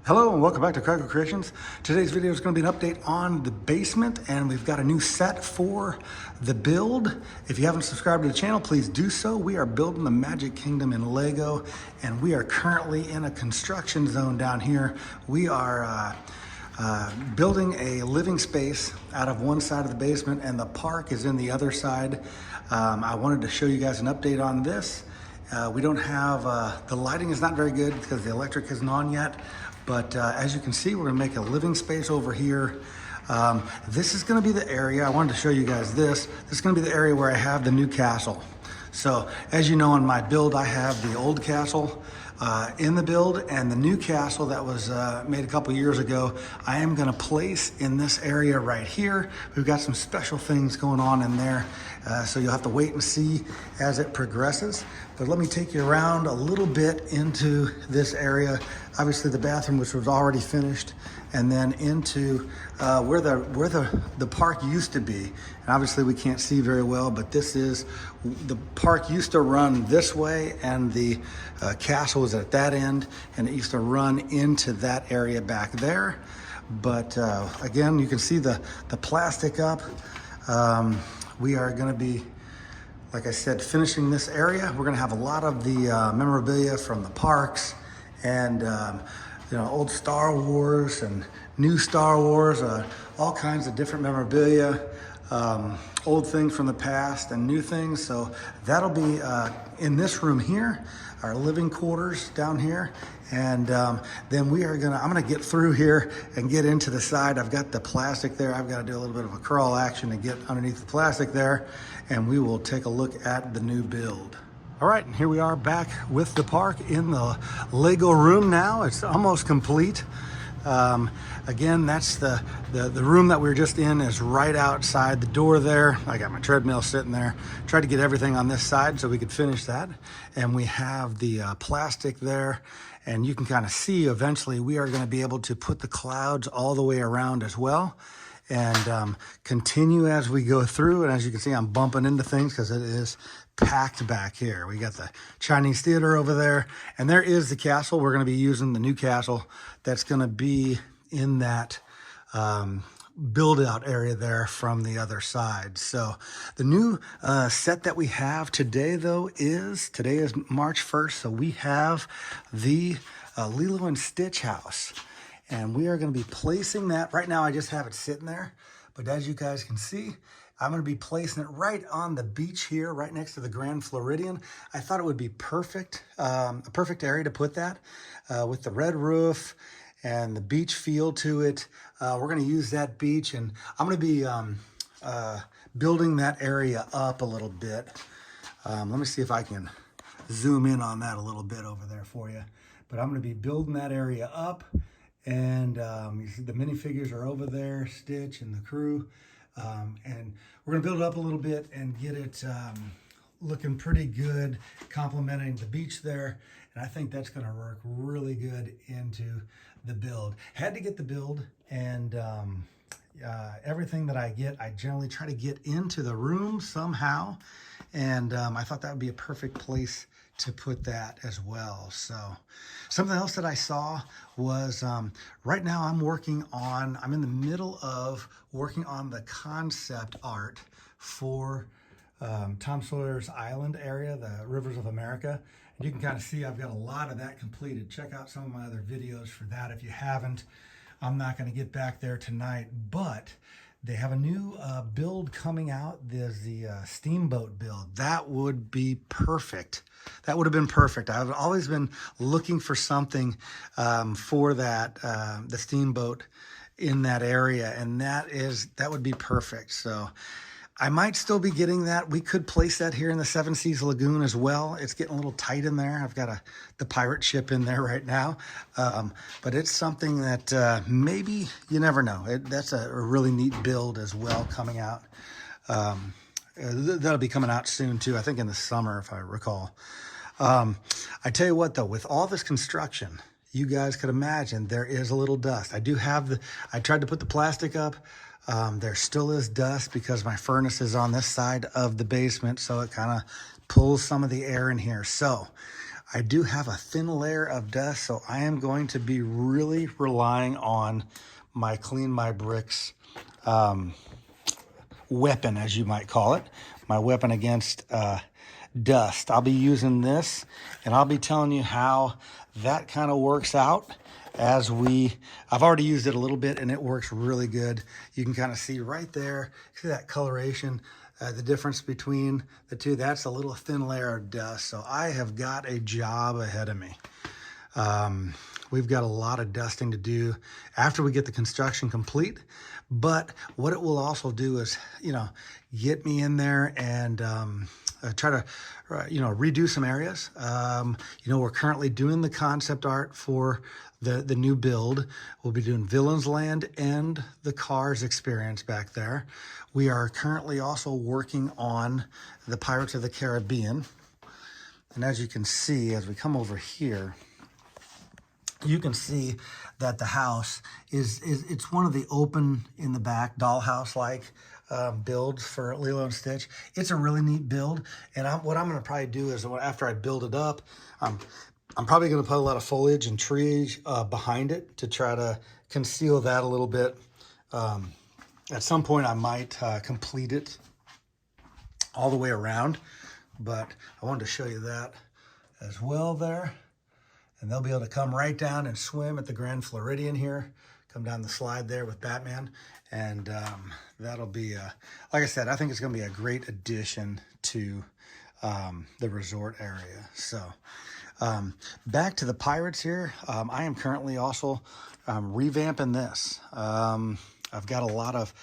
Hello and welcome back to Cargo Creations. Today's video is going to be an update on the basement, and we've got a new set for the build. If you haven't subscribed to the channel, please do so. We are building the Magic Kingdom in Lego, and we are currently in a construction zone down here. We are building a living space out of one side of the basement, and the park is in the other side. I wanted to show you guys an update on this. We don't have, the lighting is not very good because the electric isn't on yet. But as you can see, we're gonna make a living space over here. This is gonna be the area, I wanted to show you guys this. This is gonna be the area where I have the new castle. So as you know, in my build, I have the old castle in the build, and the new castle that was made a couple years ago, I am gonna place in this area right here. We've got some special things going on in there, so you'll have to wait and see as it progresses. But let me take you around a little bit into this area. Obviously the bathroom, which was already finished, and then into where the park used to be. And obviously we can't see very well, but this is, the park used to run this way, and the castle was at that end, and it used to run into that area back there. But again, you can see the plastic up. We are gonna be, like I said, finishing this area. We're gonna have a lot of the memorabilia from the parks, and you know, old Star Wars and new Star Wars, all kinds of different memorabilia, old things from the past and new things. So that'll be in this room here, our living quarters down here. And then I'm gonna get through here and get into the side. I've got the plastic there. I've got to do a little bit of a crawl action to get underneath the plastic there, and we will take a look at the new build. All right, and here we are back with the park in the Lego room now. It's almost complete. Again, that's the room that we were just in is right outside the door there. I got my treadmill sitting there. Tried to get everything on this side so we could finish that. And we have the plastic there. And you can kind of see eventually we are going to be able to put the clouds all the way around as well, and continue as we go through. And as you can see, I'm bumping into things because it is packed back here. We got the Chinese theater over there, and there is the castle. We're going to be using the new castle that's going to be in that build out area there from the other side. So the new set that we have today, though, today is March 1st. So we have the Lilo and Stitch house, and we are going to be placing that. Right now I just have it sitting there, but as you guys can see, I'm going to be placing it right on the beach here, right next to the Grand Floridian. I thought it would be perfect, a perfect area to put that with the red roof and the beach feel to it. We're going to use that beach, and I'm going to be building that area up a little bit. Let me see if I can zoom in on that a little bit over there for you. But I'm going to be building that area up, and you see the minifigures are over there, Stitch and the crew. And we're going to build it up a little bit and get it looking pretty good, complementing the beach there. And I think that's going to work really good into the build. Had to get the build, and everything that I get, I generally try to get into the room somehow. And I thought that would be a perfect place to put that as well. So something else that I saw was right now I'm in the middle of working on the concept art for Tom Sawyer's Island area, the Rivers of America. And you can kind of see I've got a lot of that completed. Check out some of my other videos for that if you haven't. I'm not going to get back there tonight, but they have a new build coming out. There's the steamboat build. That would be perfect. That would have been perfect. I've always been looking for something for that, the steamboat in that area, and that would be perfect. So I might still be getting that. We could place that here in the Seven Seas Lagoon as well. It's getting a little tight in there. I've got the pirate ship in there right now. But it's something that maybe, you never know. That's a really neat build as well coming out. That'll be coming out soon too. I think in the summer, if I recall. I tell you what though, with all this construction, you guys could imagine there is a little dust. I tried to put the plastic up. There still is dust because my furnace is on this side of the basement, so it kind of pulls some of the air in here. So I do have a thin layer of dust, so I am going to be really relying on my Clean My Bricks weapon, as you might call it, my weapon against dust. I'll be using this, and I'll be telling you how that kind of works out as I've already used it a little bit, and it works really good. You can kind of see right there, see that coloration, the difference between the two. That's a little thin layer of dust. So I have got a job ahead of me. We've got a lot of dusting to do after we get the construction complete. But what it will also do is, get me in there and try to, redo some areas. We're currently doing the concept art for the new build. We'll be doing Villains Land and the Cars experience back there. We are currently also working on the Pirates of the Caribbean. And as you can see, as we come over here, you can see that the house it's one of the open in the back dollhouse-like builds for Lilo and Stitch. It's a really neat build, and what I'm going to probably do is after I build it up, I'm probably going to put a lot of foliage and trees behind it to try to conceal that a little bit. At some point, I might complete it all the way around, but I wanted to show you that as well there. And they'll be able to come right down and swim at the Grand Floridian here, come down the slide there with Batman. And that'll be, like I said, I think it's going to be a great addition to the resort area. So back to the Pirates here. I am currently also revamping this. I've got a lot of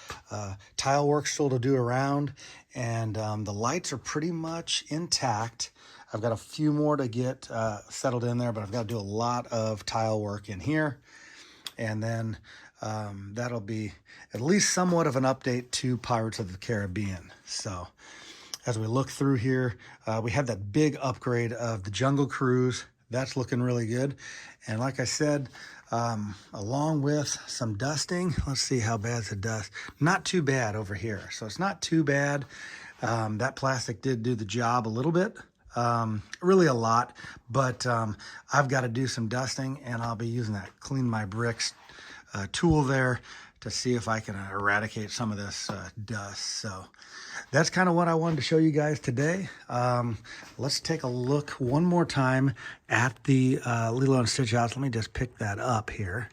tile work still to do around, and the lights are pretty much intact. I've got a few more to get settled in there, but I've got to do a lot of tile work in here. And then that'll be at least somewhat of an update to Pirates of the Caribbean. So as we look through here, we had that big upgrade of the Jungle Cruise. That's looking really good. And like I said, along with some dusting, let's see how bad's the dust. Not too bad over here. So it's not too bad. That plastic did do the job a little bit. Really a lot, but I've got to do some dusting, and I'll be using that Clean My Bricks tool there to see if I can eradicate some of this dust. So that's kind of what I wanted to show you guys today. Let's take a look one more time at the Lilo and Stitch house. Let me just pick that up here,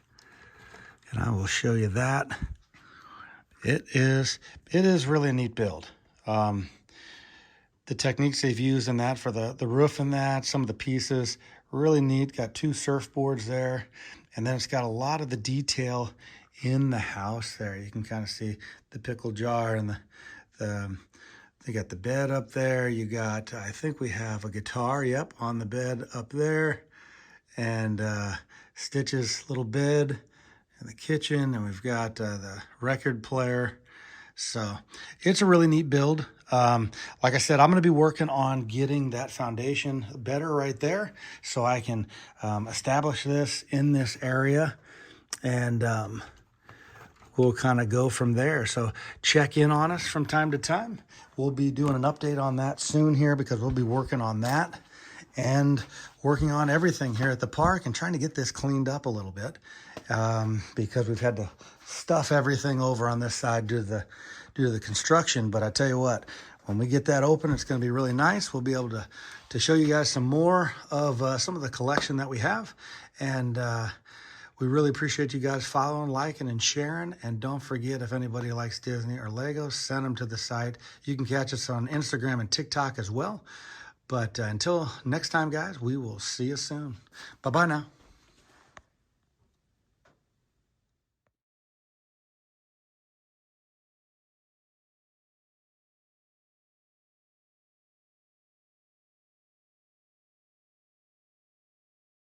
and I will show you that. It is really a neat build. The techniques they've used in that for the roof and that, some of the pieces, really neat. Got 2 surfboards there. And then it's got a lot of the detail in the house there. You can kind of see the pickle jar and they got the bed up there. You got, I think we have a guitar, yep, on the bed up there. And Stitch's little bed in the kitchen. And we've got the record player. So it's a really neat build. Like I said, I'm going to be working on getting that foundation better right there so I can establish this in this area, and we'll kind of go from there. So check in on us from time to time. We'll be doing an update on that soon here because we'll be working on that and working on everything here at the park and trying to get this cleaned up a little bit because we've had to stuff everything over on this side due to the construction. But I tell you what, when we get that open, it's going to be really nice. We'll be able to show you guys some more of some of the collection that we have. And we really appreciate you guys following, liking, and sharing. And don't forget, if anybody likes Disney or Lego, send them to the site. You can catch us on Instagram and TikTok as well. But until next time, guys, we will see you soon. Bye-bye now.